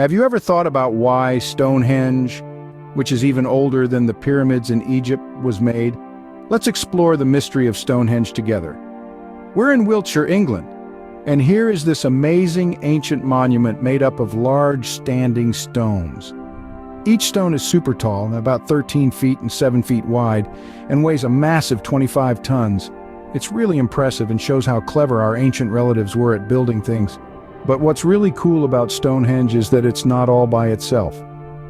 Have you ever thought about why Stonehenge, which is even older than the pyramids in Egypt, was made? Let's explore the mystery of Stonehenge together. We're in Wiltshire, England, and here is this amazing ancient monument made up of large standing stones. Each stone is super tall, about 13 feet and 7 feet wide, and weighs a massive 25 tons. It's really impressive and shows how clever our ancient relatives were at building things. But what's really cool about Stonehenge is that it's not all by itself.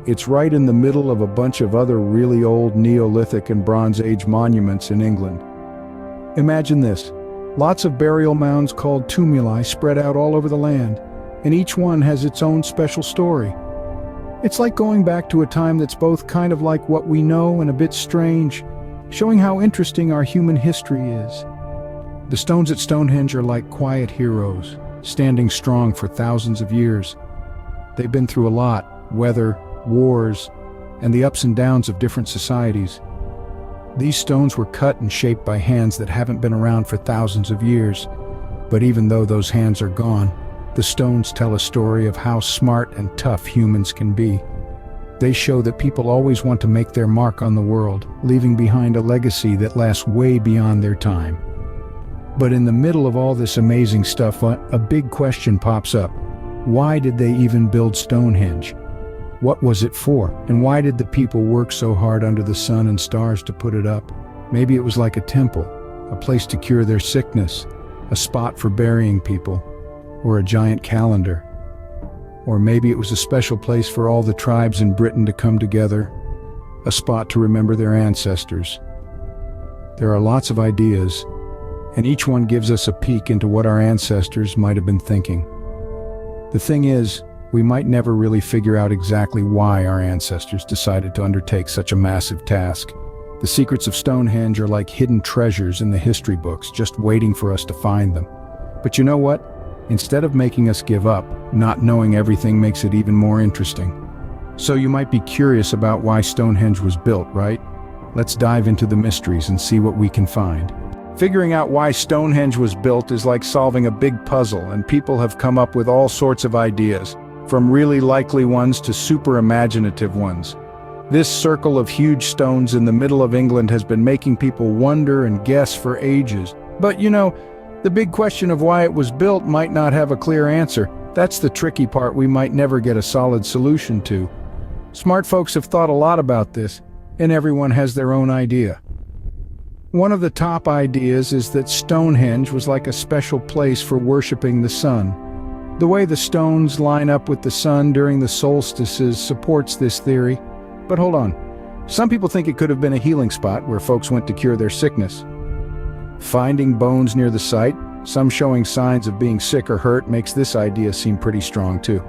It's right in the middle of a bunch of other really old Neolithic and Bronze Age monuments in England. Imagine this. Lots of burial mounds called tumuli spread out all over the land, and each one has its own special story. It's like going back to a time that's both kind of like what we know and a bit strange, showing how interesting our human history is. The stones at Stonehenge are like quiet heroes, standing strong for thousands of years. They've been through a lot: weather, wars, and the ups and downs of different societies. These stones were cut and shaped by hands that haven't been around for thousands of years. But even though those hands are gone, the stones tell a story of how smart and tough humans can be. They show that people always want to make their mark on the world, leaving behind a legacy that lasts way beyond their time. But in the middle of all this amazing stuff, a big question pops up. Why did they even build Stonehenge? What was it for? And why did the people work so hard under the sun and stars to put it up? Maybe it was like a temple, a place to cure their sickness, a spot for burying people, or a giant calendar. Or maybe it was a special place for all the tribes in Britain to come together, a spot to remember their ancestors. There are lots of ideas, and each one gives us a peek into what our ancestors might have been thinking. The thing is, we might never really figure out exactly why our ancestors decided to undertake such a massive task. The secrets of Stonehenge are like hidden treasures in the history books, just waiting for us to find them. But you know what? Instead of making us give up, not knowing everything makes it even more interesting. So you might be curious about why Stonehenge was built, right? Let's dive into the mysteries and see what we can find. Figuring out why Stonehenge was built is like solving a big puzzle, and people have come up with all sorts of ideas, from really likely ones to super imaginative ones. This circle of huge stones in the middle of England has been making people wonder and guess for ages. But you know, the big question of why it was built might not have a clear answer. That's the tricky part we might never get a solid solution to. Smart folks have thought a lot about this, and everyone has their own idea. One of the top ideas is that Stonehenge was like a special place for worshiping the sun. The way the stones line up with the sun during the solstices supports this theory. But hold on. Some people think it could have been a healing spot where folks went to cure their sickness. Finding bones near the site, some showing signs of being sick or hurt, makes this idea seem pretty strong too.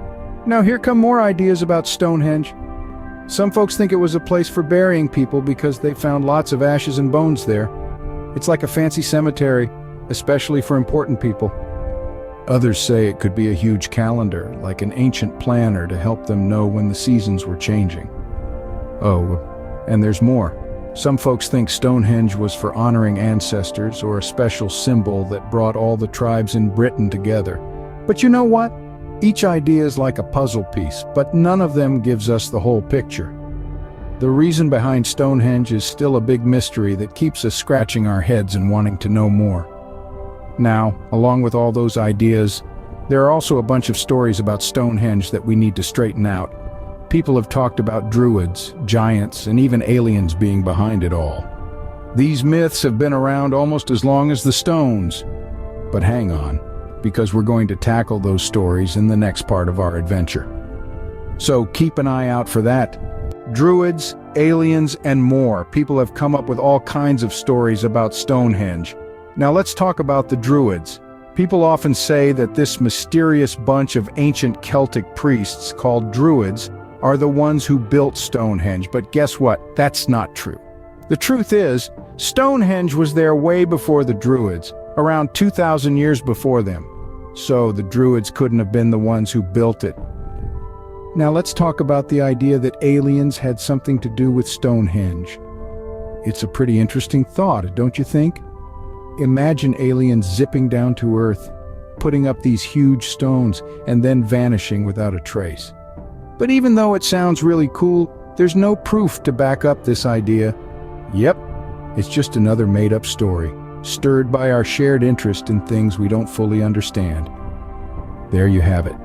Now here come more ideas about Stonehenge. Some folks think it was a place for burying people because they found lots of ashes and bones there. It's like a fancy cemetery, especially for important people. Others say it could be a huge calendar, like an ancient planner to help them know when the seasons were changing. Oh, and there's more. Some folks think Stonehenge was for honoring ancestors or a special symbol that brought all the tribes in Britain together. But you know what? Each idea is like a puzzle piece, but none of them gives us the whole picture. The reason behind Stonehenge is still a big mystery that keeps us scratching our heads and wanting to know more. Now, along with all those ideas, there are also a bunch of stories about Stonehenge that we need to straighten out. People have talked about druids, giants, and even aliens being behind it all. These myths have been around almost as long as the stones. But hang on, because we're going to tackle those stories in the next part of our adventure. So keep an eye out for that. Druids, aliens, and more. People have come up with all kinds of stories about Stonehenge. Now let's talk about the Druids. People often say that this mysterious bunch of ancient Celtic priests called Druids are the ones who built Stonehenge, but guess what? That's not true. The truth is, Stonehenge was there way before the Druids, around 2,000 years before them. So the Druids couldn't have been the ones who built it. Now let's talk about the idea that aliens had something to do with Stonehenge. It's a pretty interesting thought, don't you think? Imagine aliens zipping down to Earth, putting up these huge stones, and then vanishing without a trace. But even though it sounds really cool, there's no proof to back up this idea. Yep, it's just another made-up story, stirred by our shared interest in things we don't fully understand. There you have it.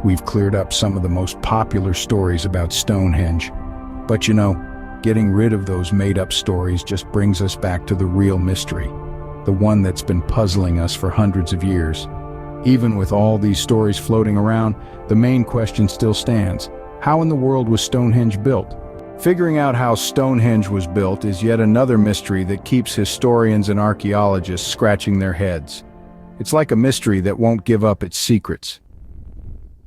We've cleared up some of the most popular stories about Stonehenge. But you know, getting rid of those made-up stories just brings us back to the real mystery, the one that's been puzzling us for hundreds of years. Even with all these stories floating around, the main question still stands. How in the world was Stonehenge built? Figuring out how Stonehenge was built is yet another mystery that keeps historians and archaeologists scratching their heads. It's like a mystery that won't give up its secrets.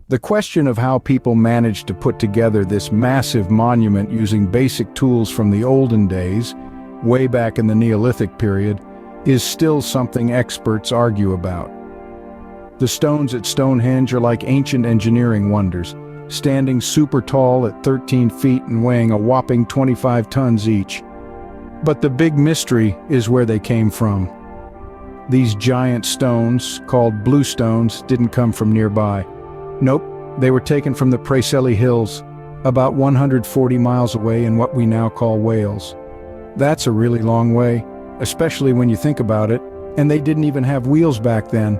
The question of how people managed to put together this massive monument using basic tools from the olden days, way back in the Neolithic period, is still something experts argue about. The stones at Stonehenge are like ancient engineering wonders, standing super tall at 13 feet and weighing a whopping 25 tons each. But the big mystery is where they came from. These giant stones, called bluestones, didn't come from nearby. Nope, they were taken from the Preseli Hills, about 140 miles away in what we now call Wales. That's a really long way, especially when you think about it, and they didn't even have wheels back then.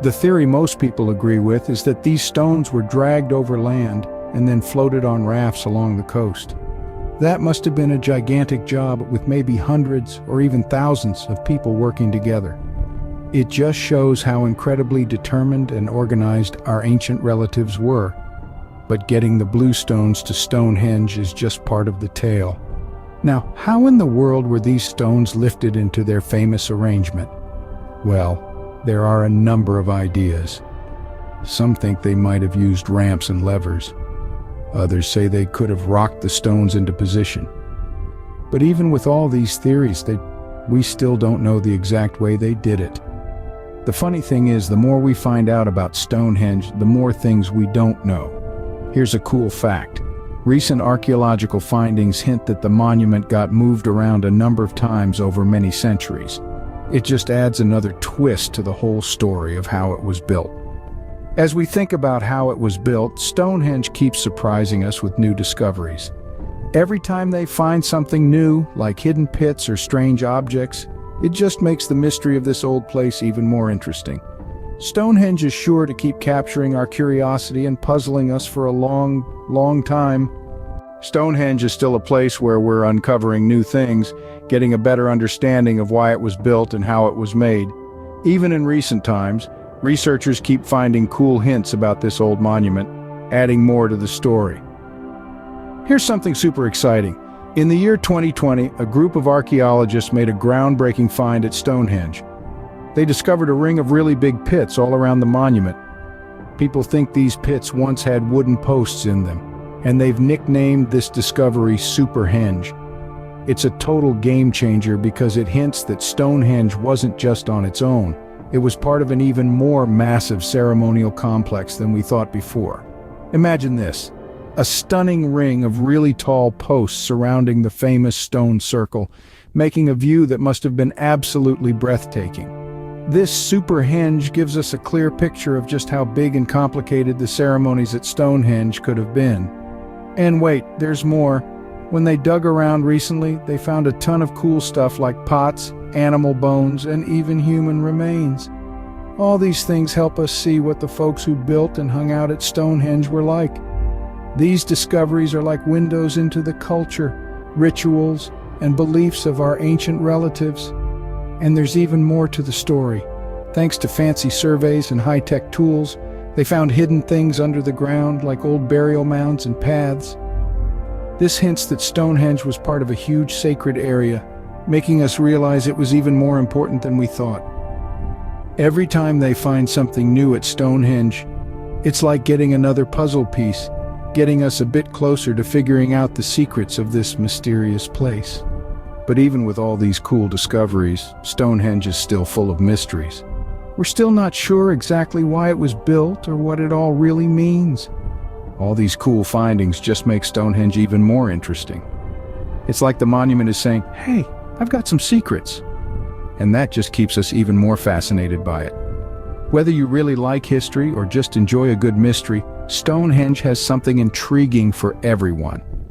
The theory most people agree with is that these stones were dragged over land and then floated on rafts along the coast. That must have been a gigantic job with maybe hundreds or even thousands of people working together. It just shows how incredibly determined and organized our ancient relatives were. But getting the bluestones to Stonehenge is just part of the tale. Now, how in the world were these stones lifted into their famous arrangement? Well, there are a number of ideas. Some think they might have used ramps and levers. Others say they could have rocked the stones into position. But even with all these theories, we still don't know the exact way they did it. The funny thing is, the more we find out about Stonehenge, the more things we don't know. Here's a cool fact. Recent archaeological findings hint that the monument got moved around a number of times over many centuries. It just adds another twist to the whole story of how it was built. As we think about how it was built, Stonehenge keeps surprising us with new discoveries. Every time they find something new, like hidden pits or strange objects, it just makes the mystery of this old place even more interesting. Stonehenge is sure to keep capturing our curiosity and puzzling us for a long, long time. Stonehenge is still a place where we're uncovering new things, getting a better understanding of why it was built and how it was made. Even in recent times, researchers keep finding cool hints about this old monument, adding more to the story. Here's something super exciting. In the year 2020, a group of archaeologists made a groundbreaking find at Stonehenge. They discovered a ring of really big pits all around the monument. People think these pits once had wooden posts in them, and they've nicknamed this discovery Superhenge. It's a total game changer because it hints that Stonehenge wasn't just on its own. It was part of an even more massive ceremonial complex than we thought before. Imagine this. A stunning ring of really tall posts surrounding the famous stone circle, making a view that must have been absolutely breathtaking. This Superhenge gives us a clear picture of just how big and complicated the ceremonies at Stonehenge could have been. And wait, there's more. When they dug around recently, they found a ton of cool stuff like pots, animal bones, and even human remains. All these things help us see what the folks who built and hung out at Stonehenge were like. These discoveries are like windows into the culture, rituals, and beliefs of our ancient relatives. And there's even more to the story. Thanks to fancy surveys and high-tech tools, they found hidden things under the ground like old burial mounds and paths. This hints that Stonehenge was part of a huge sacred area, making us realize it was even more important than we thought. Every time they find something new at Stonehenge, it's like getting another puzzle piece, getting us a bit closer to figuring out the secrets of this mysterious place. But even with all these cool discoveries, Stonehenge is still full of mysteries. We're still not sure exactly why it was built or what it all really means. All these cool findings just make Stonehenge even more interesting. It's like the monument is saying, "Hey, I've got some secrets." And that just keeps us even more fascinated by it. Whether you really like history or just enjoy a good mystery, Stonehenge has something intriguing for everyone.